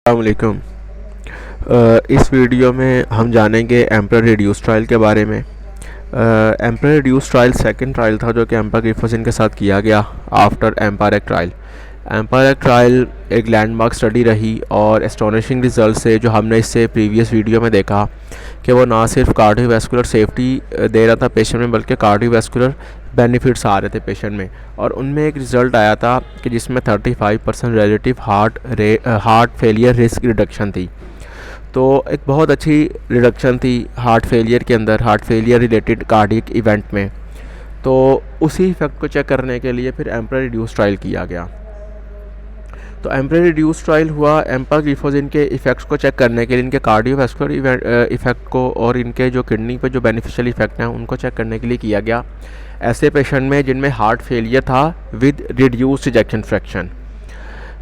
अस्सलामुअलैकुम। इस वीडियो में हम जानेंगे एम्पर रिड्यूस ट्रायल के बारे में। Emperor reduce trial second trial था जो कि एम्पाग्लिफोसिन के साथ किया गया आफ्टर एम्पारेक ट्रायल। एम्पारेक ट्रायल एक लैंडमार्क स्टडी रही और एस्टोनिशिंग रिजल्ट से जो हमने इससे प्रीवियस वीडियो में देखा कि वो ना सिर्फ कार्डियोवैस्कुलर सेफ्टी दे रहा था पेशेंट में, बल्कि कार्डियोवैस्कुलर बेनिफिट्स आ रहे थे पेशेंट में। और उनमें एक रिज़ल्ट आया था कि जिसमें 35% relative heart failure risk reduction थी। तो एक बहुत अच्छी रिडक्शन थी हार्ट फेलियर के अंदर, heart failure related cardiac event में। तो उसी इफेक्ट को चेक करने के लिए फिर एम्पर रिड्यूस ट्रायल किया गया। तो एम्पर रिड्यूस ट्रायल हुआ एम्पाग्लिफोसिन के इफ़ेक्ट्स को चेक करने के लिए, इनके कार्डियोवैस्कुलर इफ़ेक्ट को और इनके जो किडनी पे जो बेनिफिशियल इफ़ेक्ट हैं उनको चेक करने के लिए किया गया ऐसे पेशेंट में जिनमें हार्ट फेलियर था विद रिड्यूस्ड इजेक्शन फ्रैक्शन।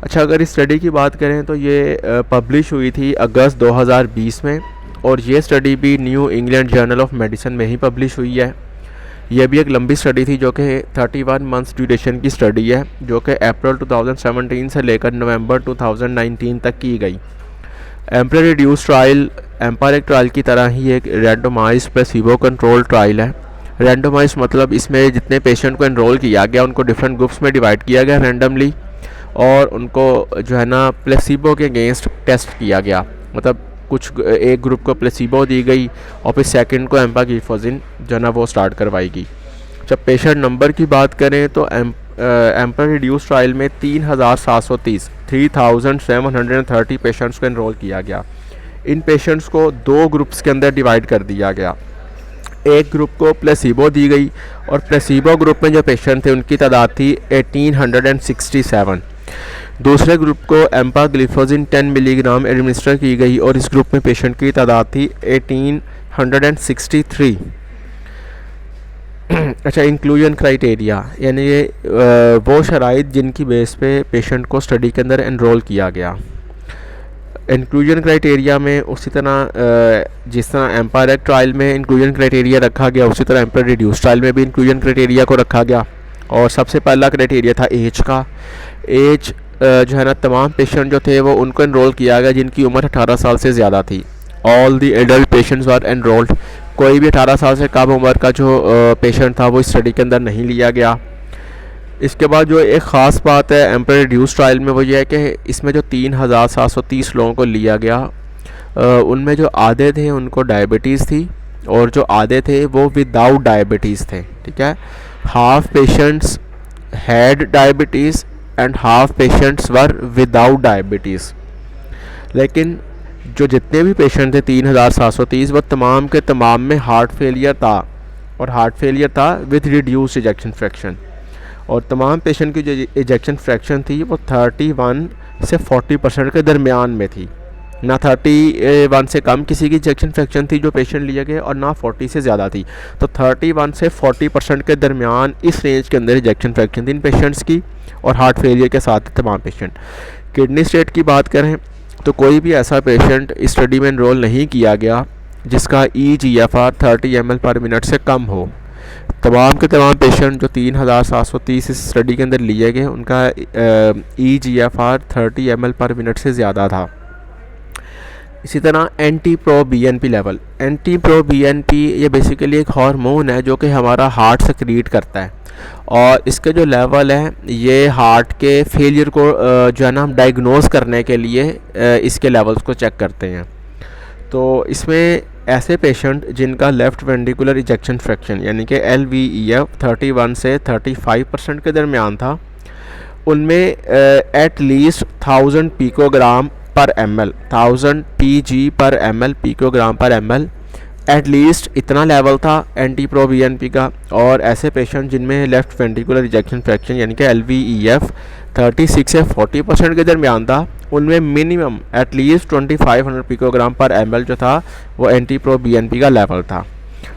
अच्छा, अगर इस स्टडी की बात करें तो ये पब्लिश हुई थी अगस्त 2020 में, और ये स्टडी भी new England journal of medicine में ही पब्लिश हुई है। यह भी एक लंबी स्टडी थी जो कि 31 मंथ्स ड्यूरेशन की स्टडी है, जो कि अप्रैल 2017 से लेकर नवंबर 2019 तक की गई। एम्पर रिड्यूस ट्रायल एम्पारेक ट्रायल की तरह ही एक रैंडमाइज्ड प्लेसिबो कंट्रोल ट्रायल है। रैंडमाइज्ड मतलब इसमें जितने पेशेंट को एनरोल किया गया उनको डिफरेंट ग्रुप्स में डिवाइड किया गया रैंडमली, और उनको जो है ना प्लेसिबो के अगेंस्ट टेस्ट किया गया। मतलब कुछ एक ग्रुप को प्लेसिबो दी गई और फिर सेकंड को एम्पाग्लिफोसिन जो है ना वो स्टार्ट करवाई गई। जब पेशेंट नंबर की बात करें तो एम्पर रिड्यूस ट्रायल में 3730 पेशेंट्स को एनरोल किया गया। इन पेशेंट्स को दो ग्रुप्स के अंदर डिवाइड कर दिया गया। एक ग्रुप को प्लेसिबो दी गई और प्लेसिबो ग्रुप में जो पेशेंट थे उनकी तादाद थी 1867। दूसरे ग्रुप को एम्पाग्लिफोसिन 10 मिलीग्राम एडमिनिस्टर की गई और इस ग्रुप में पेशेंट की तादाद थी 1863। अच्छा, इंक्लूजन क्राइटेरिया यानी ये वो शराइत जिनकी बेस पे पेशेंट को स्टडी के अंदर एनरोल किया गया। इंक्लूजन क्राइटेरिया में उसी तरह जिस तरह एम्पारेक ट्रायल में इंक्लूजन क्राइटेरिया रखा गया, उसी तरह एम्पर रिड्यूस ट्रायल में भी इंक्लूजन क्राइटेरिया को रखा गया। और सबसे पहला क्राइटेरिया था एज का। एज जो है ना तमाम पेशेंट जो थे वो उनको एनरोल किया गया जिनकी उम्र 18 साल से ज़्यादा थी। All the adult patients were enrolled. कोई भी 18 साल से कम उम्र का जो पेशेंट था वो इस स्टडी के अंदर नहीं लिया गया। इसके बाद जो एक ख़ास बात है एम्पर रिड्यूस ट्रायल में वो ये है कि इसमें जो 3730 लोगों को लिया गया उनमें जो आधे थे उनको डायबिटीज़ थी और जो आधे थे वो विदाउट डायबिटीज़ थे। ठीक है, half patients had diabetes and half patients were without diabetes. लेकिन जो जितने भी पेशेंट थे 3730 वो तमाम के तमाम में हार्ट फेलियर था, और हार्ट फेलियर था विद रिड्यूस्ड इजेक्शन फ्रैक्शन। और तमाम पेशेंट की जो इजेक्शन फ्रैक्शन थी वो 31 से 40% के दरमियान में थी। ना 31 से कम किसी की इजेक्शन फ्रैक्शन थी जो पेशेंट लिए गए, और ना 40 से ज़्यादा थी। तो 31 से 40% के दरमियान इस रेंज के अंदर इजेक्शन फ्रैक्शन थी इन पेशेंट्स की, और हार्ट फेलियर के साथ तमाम पेशेंट। किडनी स्टेट की बात करें तो कोई भी ऐसा पेशेंट इस स्टडी में एनरोल नहीं किया गया जिसका EGFR 30 ml/मिनट से कम हो। तमाम के तमाम पेशेंट जो 3730 इस स्टडी के अंदर लिए गए उनका EGFR 30 ml/मिनट से ज़्यादा था। इसी तरह anti pro BNP level. Anti pro BNP ये बेसिकली एक हार्मोन है जो कि हमारा हार्ट सेक्रीट करता है, और इसके जो लेवल है ये हार्ट के फेलियर को जो है ना हम डायग्नोज करने के लिए इसके लेवल्स को चेक करते हैं। तो इसमें ऐसे पेशेंट जिनका लेफ़्ट वेंट्रिकुलर इजेक्शन फ्रैक्शन यानी कि LVEF 31 से 35% के दरमियान था, उनमें एट लीस्ट 1000 पिकोग्राम पर ml 1000 pg/ml पिकोग्राम/ml एट लीस्ट इतना लेवल था एंटी प्रो BNP का। और ऐसे पेशेंट जिनमें लेफ़्ट वेंट्रिकुलर इजेक्शन फ्रैक्शन यानी कि LVEF 36 से 40% के दरमियान था, उनमें मिनिमम एट लीस्ट 2500 पिकोग्राम/ml जो था वो एंटी प्रो BNP का लेवल था।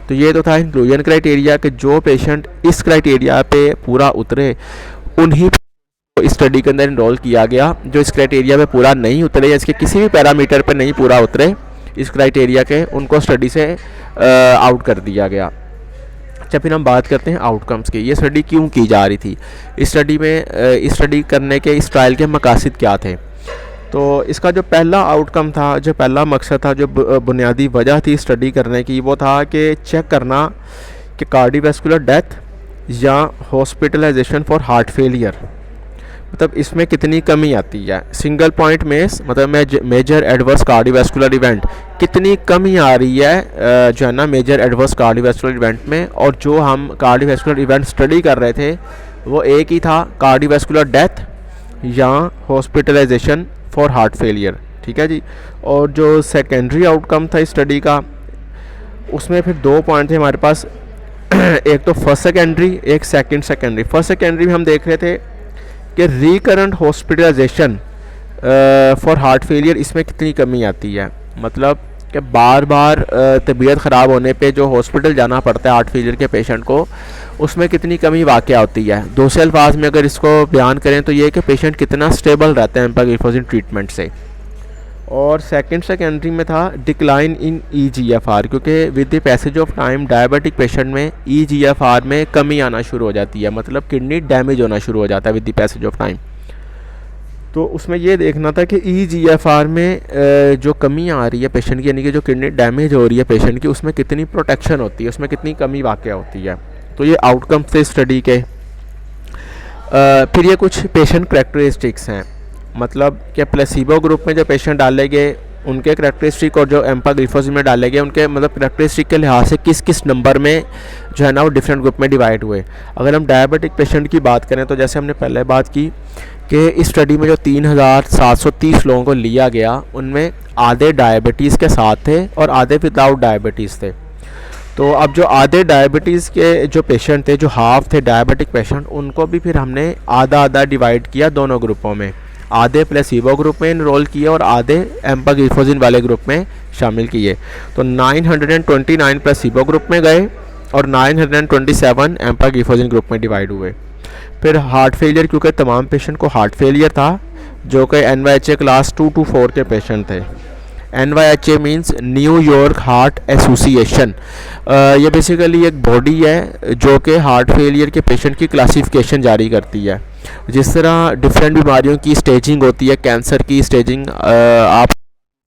तो ये तो था इंक्लूजन क्राइटेरिया कि जो पेशेंट इस क्राइटेरिया पे पूरा उतरे उन्हीं इस स्टडी के अंदर इनरोल किया गया। जो इस क्राइटेरिया पे पूरा नहीं उतरे या इसके किसी भी पैरामीटर पे नहीं पूरा उतरे इस क्राइटेरिया के, उनको स्टडी से आउट कर दिया गया। अच्छा, फिर हम बात करते हैं आउटकम्स की। ये स्टडी क्यों की जा रही थी, इस स्टडी करने के इस ट्रायल के मकासद क्या थे। तो इसका जो पहला आउटकम था, जो पहला मकसद था, जो बुनियादी वजह थी स्टडी करने की, वो था कि चेक करना कि कार्डियोवैस्कुलर डेथ या हॉस्पिटलाइजेशन फॉर हार्ट फेलियर, मतलब इसमें कितनी कमी आती है। सिंगल पॉइंट में मतलब मेजर एडवर्स कार्डियोवैस्कुलर इवेंट कितनी कमी आ रही है जो है ना मेजर एडवर्स कार्डियोवैस्कुलर इवेंट में। और जो हम कार्डियोवैस्कुलर इवेंट स्टडी कर रहे थे वो एक ही था, कार्डियोवैस्कुलर डेथ या हॉस्पिटलाइजेशन फॉर हार्ट फेलियर, ठीक है जी। और जो सेकेंडरी आउटकम था इस स्टडी का, उसमें फिर 2 पॉइंट थे हमारे पास। एक तो फर्स्ट सेकेंडरी, एक सेकंड सेकेंडरी। फर्स्ट सेकेंडरी में हम देख रहे थे कि recurrent hospitalization for heart failure, इसमें कितनी कमी आती है, मतलब कि बार बार तबीयत ख़राब होने पे जो हॉस्पिटल जाना पड़ता है हार्ट फेलियर के पेशेंट को, उसमें कितनी कमी वाक़या होती है। दूसरे अल्फाज में अगर इसको बयान करें तो ये कि पेशेंट कितना स्टेबल रहता है एम्पाग्लिफोजिन ट्रीटमेंट से। और सेकंड सेकेंडरी में था डिक्लाइन इन ईजीएफआर, क्योंकि with the passage of time diabetic patient में ईजीएफआर में कमी आना शुरू हो जाती है, मतलब किडनी डैमेज होना शुरू हो जाता है with the passage of time. तो उसमें ये देखना था कि ईजीएफआर में जो कमी आ रही है पेशेंट की, यानी कि जो किडनी डैमेज हो रही है पेशेंट की, उसमें कितनी प्रोटेक्शन होती है, उसमें कितनी कमी वाक़या होती है। तो ये आउटकम थे स्टडी के। फिर ये कुछ पेशेंट करैक्टरिस्टिक्स हैं, मतलब कि प्लेसिबो ग्रुप में जो पेशेंट डाले गए उनके करैक्टरिस्टिक और जो एम्पाग्लिफोजिन में डाले गए उनके मतलब करैक्टरिस्टिक के लिहाज से किस किस नंबर में जो है ना वो डिफरेंट ग्रुप में डिवाइड हुए। अगर हम डायबिटिक पेशेंट की बात करें तो जैसे हमने पहले बात की कि इस स्टडी में जो 3730 लोगों को लिया गया उनमें आधे डायबिटीज़ के साथ थे और आधे विदाउट डायबिटीज़ थे। तो अब जो आधे डायबिटीज़ के जो पेशेंट थे, जो हाफ थे डायबिटिक पेशेंट, उनको भी फिर हमने आधा आधा डिवाइड किया दोनों ग्रुपों में, आधे प्लेसिबो ग्रुप में इनरोल किए और आधे एम्पाग्लिफोजिन वाले ग्रुप में शामिल किए। तो 929 प्लेसिबो ग्रुप में गए और 927 एम्पाग्लिफोजिन ग्रुप में डिवाइड हुए। फिर हार्ट फेलियर, क्योंकि तमाम पेशेंट को हार्ट फेलियर था, जो कि NYHA क्लास 2 to 4 के पेशेंट थे। NYHA means New York heart association, ये बेसिकली एक बॉडी है जो कि हार्ट फेलियर के पेशेंट की क्लासिफिकेशन जारी करती है। जिस तरह डिफरेंट बीमारियों की स्टेजिंग होती है, कैंसर की स्टेजिंग आप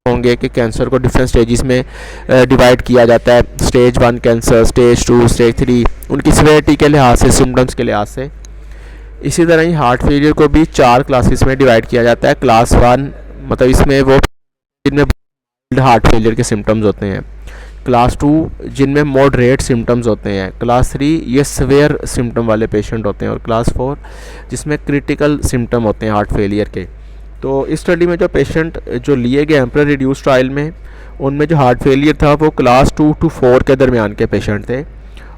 होंगे कि कैंसर को डिफरेंट स्टेजेस में डिवाइड किया जाता है, स्टेज 1 कैंसर, स्टेज 2, स्टेज 3, उनकी सिवियरिटी के लिहाज से, सिम्टम्स के लिहाज से। इसी तरह ही हार्ट फेलियर को भी 4 क्लासेस में डिवाइड किया जाता है। क्लास 1 मतलब इसमें वो जिनमें हार्ट फेलियर के सिम्टम्स होते हैं, क्लास 2 जिनमें मॉडरेट सिम्टम्स होते हैं, क्लास 3 ये सवेयर सिम्टम वाले पेशेंट होते हैं, और क्लास 4 जिसमें क्रिटिकल सिम्टम होते हैं हार्ट फेलियर के। तो इस स्टडी में जो पेशेंट जो लिए गए एम्परर रिड्यूस ट्रायल में, उनमें जो हार्ट फेलियर था वो क्लास 2 to 4 के दरमियान के पेशेंट थे।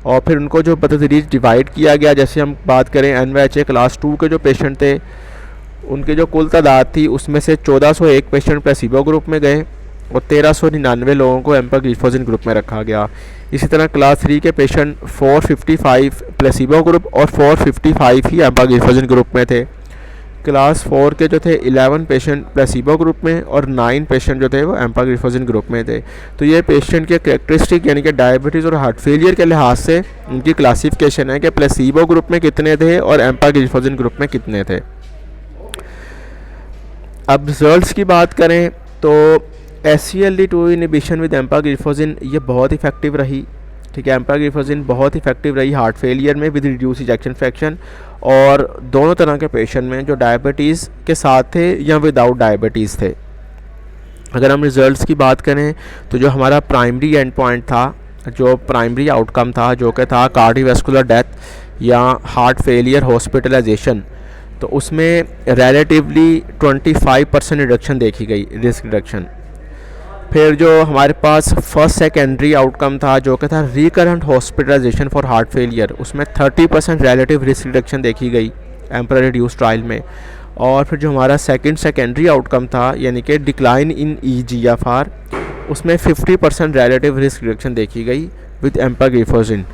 और फिर उनको जो बतदरीज डिवाइड किया गया, जैसे हम बात करें NYHA क्लास 2 के जो पेशेंट थे, उनकी जो कुल तादाद थी उसमें से 1401 पेशेंट प्लेसिबो ग्रुप में गए और 1399 लोगों को एम्पाग्लिफोजिन ग्रुप में रखा गया। इसी तरह क्लास 3 के पेशेंट 455 प्लेसिबो ग्रुप और 455 ही एम्पाग्लिफोजिन ग्रुप में थे। क्लास 4 के जो थे 11 पेशेंट प्लेसिबो ग्रुप में और 9 पेशेंट जो थे वो एम्पाग्लिफोजिन ग्रुप में थे। तो ये पेशेंट के कैरेक्टरिस्टिक यानी कि डायबिटीज़ और हार्ट फेलियर के लिहाज से उनकी क्लासिफिकेशन है कि प्लेसिबो ग्रुप में कितने थे और एम्पाग्लिफोजिन ग्रुप में कितने थे। अब रिजल्ट्स की बात करें तो SGLT2 इनहिबिशन विद एम्पाग्लिफोजिन ये बहुत इफेक्टिव रही, ठीक है। एम्पाग्लिफोजिन बहुत इफेक्टिव रही हार्ट फेलियर में विद रिड्यूस इजेक्शन फ्रैक्शन, और दोनों तरह के पेशेंट में जो डायबिटीज़ के साथ थे या विदाउट डायबिटीज़ थे। अगर हम रिज़ल्ट्स की बात करें तो जो हमारा प्राइमरी एंड पॉइंट था, जो प्राइमरी आउटकम था, जो कि था कार्डियोवैस्कुलर डेथ या हार्ट फेलियर हॉस्पिटलाइजेशन, तो उसमें रिलेटिवली 25% रिडक्शन देखी गई, रिस्क रिडक्शन। फिर जो हमारे पास फर्स्ट सेकेंडरी आउटकम था जो कि था recurrent hospitalization for heart failure, उसमें 30% रिलेटिव रिस्क रिडक्शन देखी गई एम्परर रिड्यूस ट्रायल में। और फिर जो हमारा सेकेंडरी आउटकम था यानी कि डिक्लाइन इन EGFR, उसमें 50% रिलेटिव रिस्क रिडक्शन देखी गई विद एम्पाग्लिफोजिन।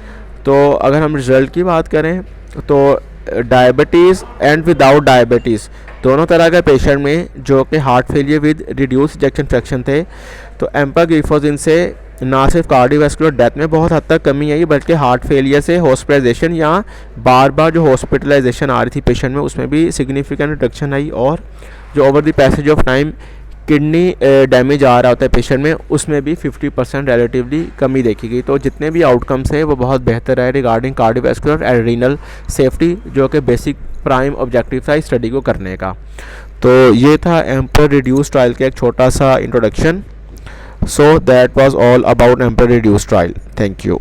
तो अगर हम रिज़ल्ट की बात करें तो डायबिटीज़ एंड विदाउट डायबिटीज़ दोनों तरह के पेशेंट में जो कि heart failure with reduce ejection fraction थे, तो एम्पाग्लिफोजिन से ना सिर्फ कार्डियोवैस्कुलर डेथ में बहुत हद तक कमी आई, बल्कि हार्ट फेलियर से हॉस्पिटलाइजेशन या बार बार जो हॉस्पिटलाइजेशन आ रही थी पेशेंट में, उसमें भी सिग्निफिकेंट रिडक्शन आई। और जो over the passage of time kidney damage आ रहा होता है पेशेंट में, उसमें भी 50% रिलेटिवली कमी देखी गई। तो जितने भी आउटकम्स हैं वो बहुत बेहतर है regarding cardiovascular and renal safety, जो कि बेसिक प्राइम ऑब्जेक्टिव था इस स्टडी को करने का। तो ये था एम्पर रिड्यूस ट्रायल का एक छोटा सा introduction. So that was all about emperor reduce trial. Thank you.